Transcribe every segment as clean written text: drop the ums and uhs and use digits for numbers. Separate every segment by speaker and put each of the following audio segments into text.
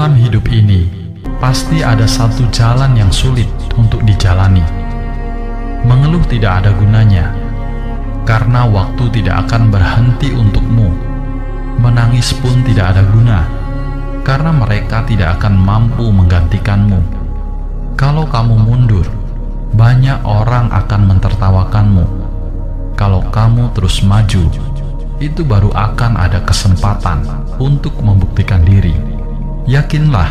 Speaker 1: Dalam hidup ini, pasti ada satu jalan yang sulit untuk dijalani. Mengeluh tidak ada gunanya, karena waktu tidak akan berhenti untukmu. Menangis pun tidak ada guna, karena mereka tidak akan mampu menggantikanmu. Kalau kamu mundur, banyak orang akan mentertawakanmu. Kalau kamu terus maju, itu baru akan ada kesempatan untuk membuktikan diri. Yakinlah,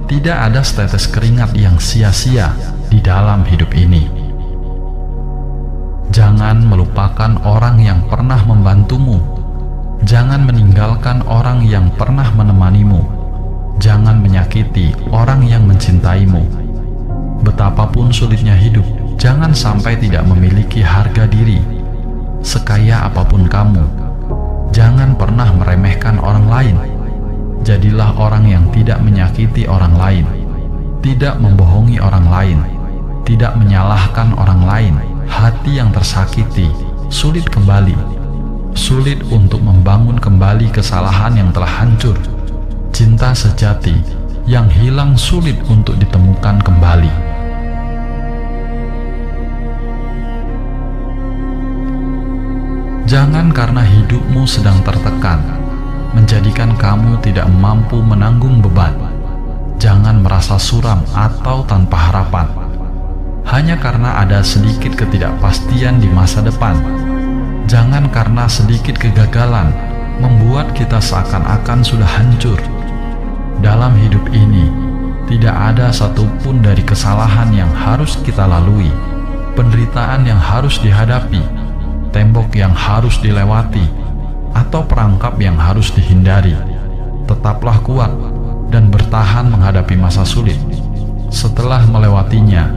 Speaker 1: tidak ada setetes keringat yang sia-sia di dalam hidup ini. Jangan melupakan orang yang pernah membantumu. Jangan meninggalkan orang yang pernah menemanimu. Jangan menyakiti orang yang mencintaimu. Betapapun sulitnya hidup, jangan sampai tidak memiliki harga diri. Sekaya apapun kamu, jangan pernah meremehkan orang lain. Jadilah orang yang tidak menyakiti orang lain, tidak membohongi orang lain, tidak menyalahkan orang lain. Hati yang tersakiti sulit kembali, sulit untuk membangun kembali kesalahan yang telah hancur. Cinta sejati yang hilang sulit untuk ditemukan kembali. Jangan karena hidupmu sedang tertekan menjadikan kamu tidak mampu menanggung beban. Jangan merasa suram atau tanpa harapan hanya karena ada sedikit ketidakpastian di masa depan. Jangan karena sedikit kegagalan membuat kita seakan-akan sudah hancur. Dalam hidup ini, tidak ada satupun dari kesalahan yang harus kita lalui, penderitaan yang harus dihadapi, tembok yang harus dilewati, atau perangkap yang harus dihindari. Tetaplah kuat dan bertahan menghadapi masa sulit. Setelah melewatinya,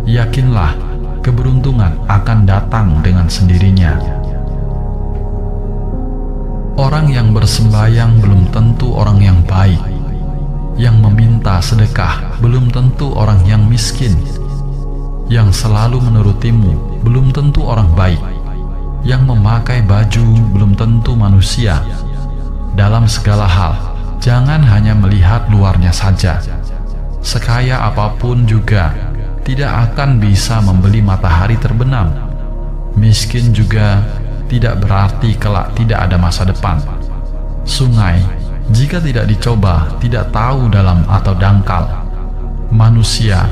Speaker 1: yakinlah keberuntungan akan datang dengan sendirinya. Orang yang bersembayang belum tentu orang yang baik. Yang meminta sedekah belum tentu orang yang miskin. Yang selalu menurutimu belum tentu orang baik. Yang memakai baju belum tentu manusia. Dalam segala hal, jangan hanya melihat luarnya saja. Sekaya apapun juga tidak akan bisa membeli matahari terbenam. Miskin juga tidak berarti kelak tidak ada masa depan. Sungai, jika tidak dicoba, tidak tahu dalam atau dangkal. Manusia,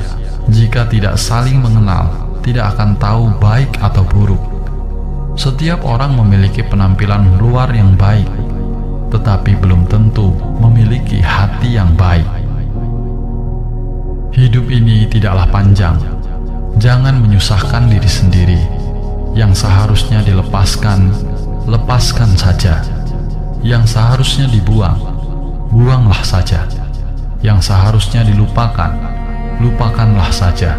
Speaker 1: jika tidak saling mengenal, tidak akan tahu baik atau buruk. Setiap orang memiliki penampilan luar yang baik, tetapi belum tentu memiliki hati yang baik. Hidup ini tidaklah panjang. Jangan menyusahkan diri sendiri. Yang seharusnya dilepaskan, lepaskan saja. Yang seharusnya dibuang, buanglah saja. Yang seharusnya dilupakan, lupakanlah saja.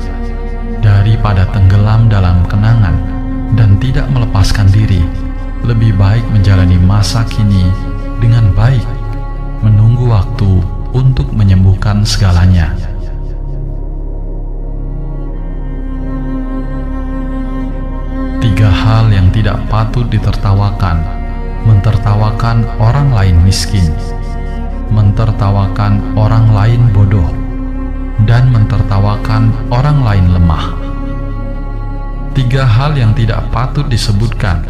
Speaker 1: Daripada tenggelam dalam kenangan dan tidak melepaskan diri, lebih baik menjalani masa kini dengan baik, menunggu waktu untuk menyembuhkan segalanya. Tiga hal yang tidak patut ditertawakan: mentertawakan orang lain miskin, mentertawakan orang lain bodoh, dan mentertawakan orang lain lemah. Tiga hal yang tidak patut disebutkan: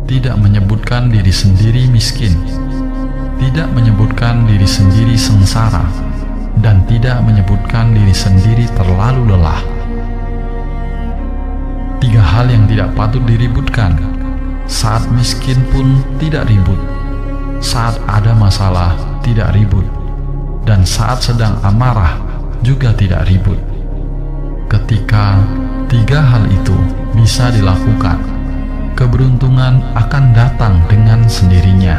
Speaker 1: tidak menyebutkan diri sendiri miskin, tidak menyebutkan diri sendiri sengsara, dan tidak menyebutkan diri sendiri terlalu lelah. Tiga hal yang tidak patut diributkan: saat miskin pun tidak ribut, saat ada masalah tidak ribut, dan saat sedang amarah juga tidak ribut. Ketika tiga hal itu bisa dilakukan, keberuntungan akan datang dengan sendirinya.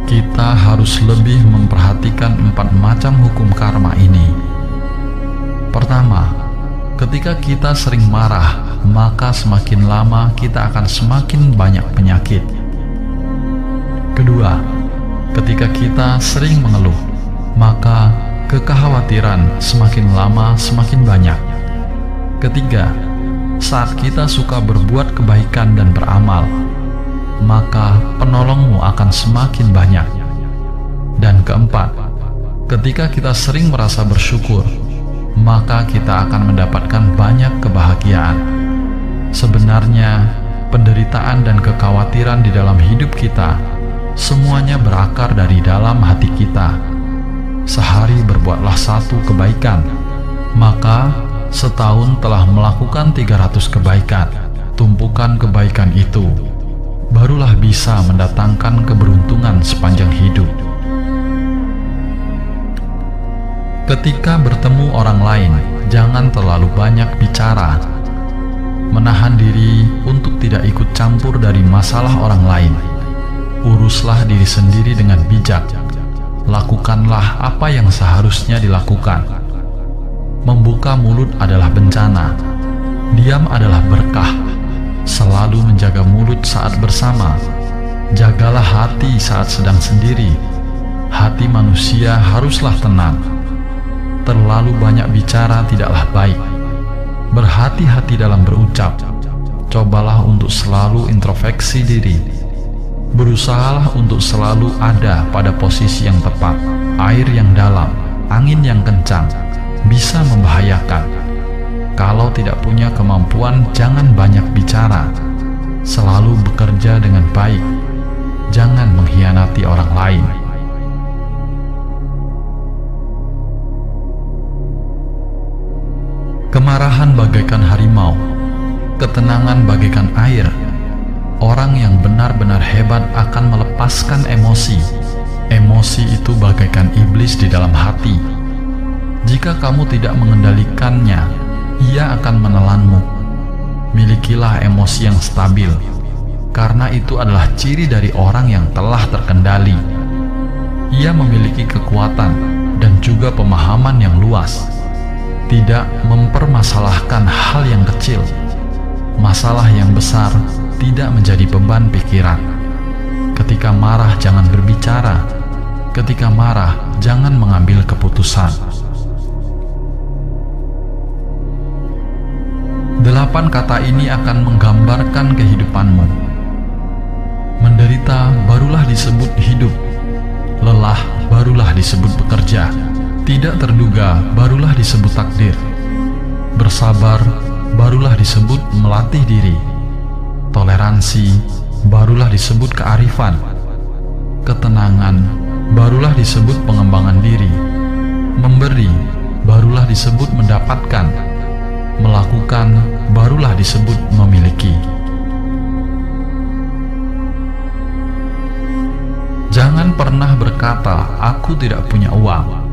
Speaker 1: Kita harus lebih memperhatikan 4 macam hukum karma ini. Pertama, ketika kita sering marah, maka semakin lama kita akan semakin banyak penyakit. Kedua, ketika kita sering mengeluh, maka kekhawatiran semakin lama semakin banyak. Ketiga, saat kita suka berbuat kebaikan dan beramal, maka penolongmu akan semakin banyak. Dan keempat, ketika kita sering merasa bersyukur, maka kita akan mendapatkan banyak kebahagiaan. Sebenarnya, penderitaan dan kekhawatiran di dalam hidup kita semuanya berakar dari dalam hati kita. Sehari berbuatlah satu kebaikan, maka setahun telah melakukan 300 kebaikan. Tumpukan kebaikan itu barulah bisa mendatangkan keberuntungan sepanjang hidup. Ketika bertemu orang lain, jangan terlalu banyak bicara. Menahan diri untuk tidak ikut campur dari masalah orang lain. Uruslah diri sendiri dengan bijak. Lakukanlah apa yang seharusnya dilakukan. Membuka mulut adalah bencana. Diam adalah berkah. Selalu menjaga mulut saat bersama. Jagalah hati saat sedang sendiri. Hati manusia haruslah tenang. Terlalu banyak bicara tidaklah baik. Berhati-hati dalam berucap. Cobalah untuk selalu introspeksi diri. Berusahalah untuk selalu ada pada posisi yang tepat. Air yang dalam, angin yang kencang bisa membahayakan. Kalau tidak punya kemampuan, jangan banyak bicara. Selalu bekerja dengan baik. Jangan mengkhianati orang lain. Kemarahan bagaikan harimau, ketenangan bagaikan air. Orang yang benar-benar hebat akan melepaskan emosi. Emosi itu bagaikan iblis di dalam hati. Jika kamu tidak mengendalikannya, ia akan menelanmu. Milikilah emosi yang stabil, karena itu adalah ciri dari orang yang telah terkendali. Ia memiliki kekuatan dan juga pemahaman yang luas. Tidak mempermasalahkan hal yang kecil. Masalah yang besar tidak menjadi beban pikiran. Ketika marah jangan berbicara. Ketika marah jangan mengambil keputusan. 8 kata ini akan menggambarkan kehidupanmu. Menderita barulah disebut hidup. Lelah barulah disebut bekerja. Tidak terduga barulah disebut takdir. Bersabar barulah disebut melatih diri. Toleransi barulah disebut kearifan. Ketenangan barulah disebut pengembangan diri. Memberi barulah disebut mendapatkan. Melakukan barulah disebut memiliki. Jangan pernah berkata, "Aku tidak punya uang,"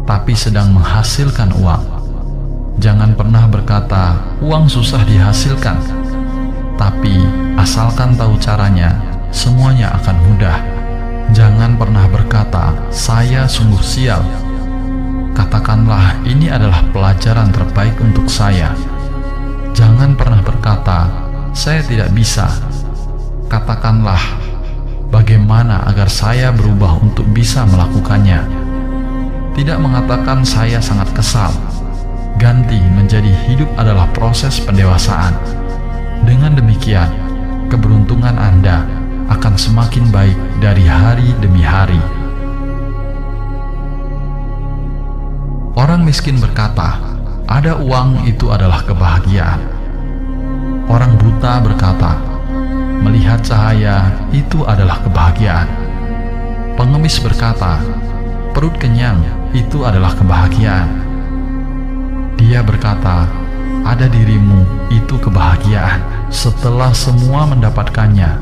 Speaker 1: tapi sedang menghasilkan uang. Jangan pernah berkata, "Uang susah dihasilkan," tapi asalkan tahu caranya, semuanya akan mudah. Jangan pernah berkata, "Saya sungguh sial." Katakanlah, "Ini adalah pelajaran terbaik untuk saya." Jangan pernah berkata, "Saya tidak bisa." Katakanlah, "Bagaimana agar saya berubah untuk bisa melakukannya?" Tidak mengatakan "saya sangat kesal." Ganti menjadi "hidup adalah proses pendewasaan." Dengan demikian, keberuntungan Anda akan semakin baik dari hari demi hari. Orang miskin berkata, "Ada uang itu adalah kebahagiaan." Orang buta berkata, "Melihat cahaya itu adalah kebahagiaan." Pengemis berkata, "Perut kenyang itu adalah kebahagiaan." Dia berkata, "Ada dirimu itu kebahagiaan." Setelah semua mendapatkannya,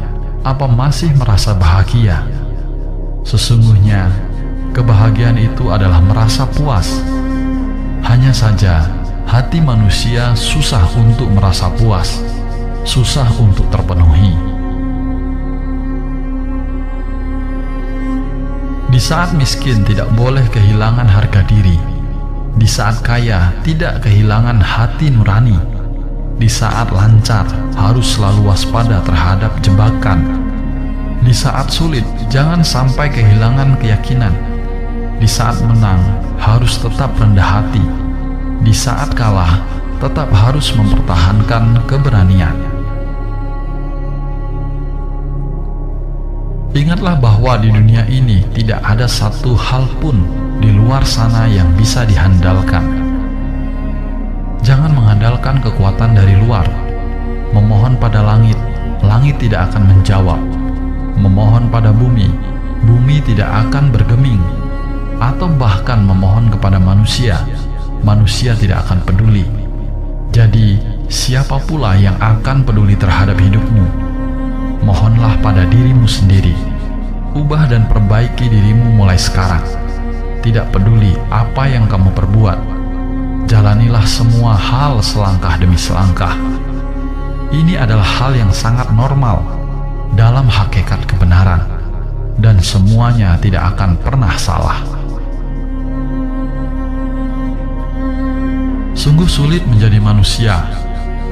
Speaker 1: apa masih merasa bahagia? Sesungguhnya, kebahagiaan itu adalah merasa puas. Hanya saja, hati manusia susah untuk merasa puas, susah untuk terpenuhi. Di saat miskin tidak boleh kehilangan harga diri. Di saat kaya tidak kehilangan hati nurani. Di saat lancar harus selalu waspada terhadap jebakan. Di saat sulit jangan sampai kehilangan keyakinan. Di saat menang harus tetap rendah hati. Di saat kalah tetap harus mempertahankan keberanian. Ingatlah bahwa di dunia ini tidak ada satu hal pun di luar sana yang bisa dihandalkan. Jangan mengandalkan kekuatan dari luar. Memohon pada langit, langit tidak akan menjawab. Memohon pada bumi, bumi tidak akan bergeming. Atau bahkan memohon kepada manusia, manusia tidak akan peduli. Jadi, siapa pula yang akan peduli terhadap hidupmu? Mohonlah pada dirimu sendiri. Ubah dan perbaiki dirimu mulai sekarang. Tidak peduli apa yang kamu perbuat. Jalanilah semua hal selangkah demi selangkah. Ini adalah hal yang sangat normal dalam hakikat kebenaran, dan semuanya tidak akan pernah salah. Sungguh sulit menjadi manusia.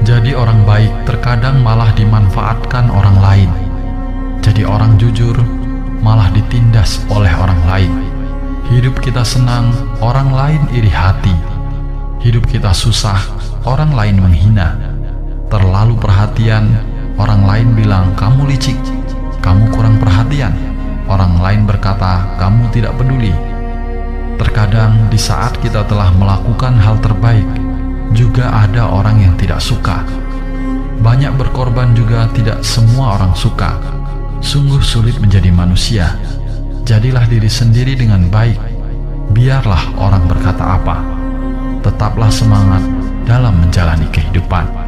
Speaker 1: Jadi orang baik terkadang malah dimanfaatkan orang lain. Jadi orang jujur malah ditindas oleh orang lain. Hidup kita senang, orang lain iri hati. Hidup kita susah, orang lain menghina. Terlalu perhatian, orang lain bilang kamu licik, kamu kurang perhatian. Orang lain berkata kamu tidak peduli. Terkadang di saat kita telah melakukan hal terbaik, juga ada orang yang tidak suka. Banyak berkorban juga tidak semua orang suka. Sungguh sulit menjadi manusia. Jadilah diri sendiri dengan baik. Biarlah orang berkata apa. Tetaplah semangat dalam menjalani kehidupan.